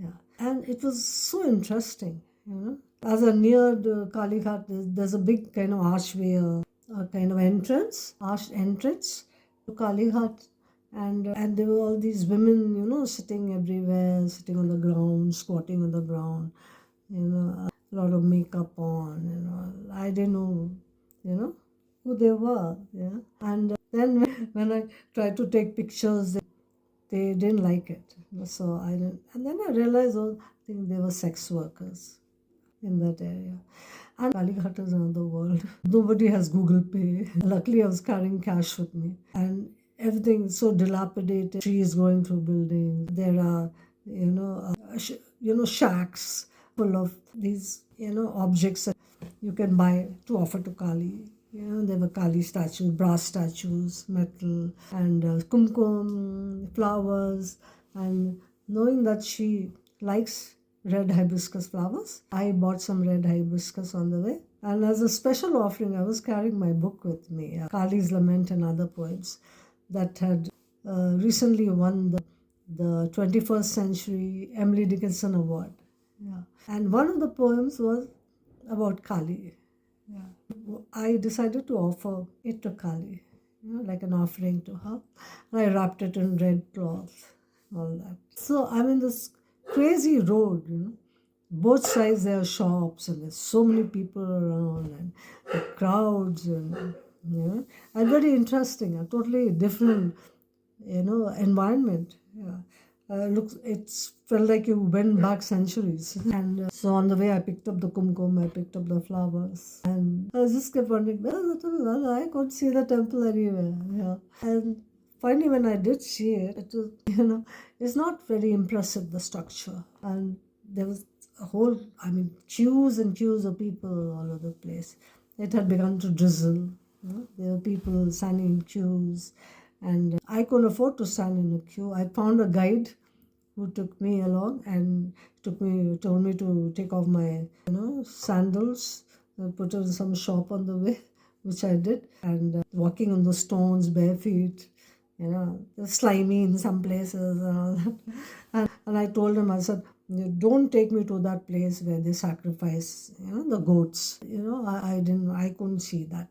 Yeah, and it was so interesting, As I neared Kalighat, there's a big kind of archway, a kind of arched entrance to Kalighat, and there were all these women, sitting everywhere, sitting on the ground, squatting on the ground, a lot of makeup on, I didn't know, who they were, yeah. And then when I tried to take pictures, they didn't like it. So I didn't. And then I realized, I think they were sex workers in that area. And Kalighat is another world. Nobody has Google Pay. Luckily, I was carrying cash with me. And everything is so dilapidated. Trees going through buildings. There are, shacks full of these, objects that you can buy to offer to Kali. There were Kali statues, brass statues, metal, and kumkum, flowers. And knowing that she likes red hibiscus flowers, I bought some red hibiscus on the way. And as a special offering, I was carrying my book with me, Kali's Lament and Other Poems, that had recently won the 21st Century Emily Dickinson Award. Yeah. And one of the poems was about Kali. Yeah. I decided to offer it to Kali, like an offering to her. And I wrapped it in red cloth, all that. So I'm in this crazy road, Both sides there are shops and there's so many people around and the crowds and very interesting, a totally different, environment. Yeah. It's felt like you went back centuries. And so on the way, I picked up the kumkum, I picked up the flowers, and I just kept wondering, well, I couldn't see the temple anywhere. Yeah. And finally, when I did see it, it was, it's not very impressive, the structure. And there was a whole, queues and queues of people all over the place. It had begun to drizzle. There were people standing in queues, and I couldn't afford to stand in a queue. I found a guide who took me along and told me to take off my, sandals, put in some shop on the way, which I did, and walking on the stones bare feet, slimy in some places and all that. And I told him, I said, don't take me to that place where they sacrifice, the goats. I couldn't see that.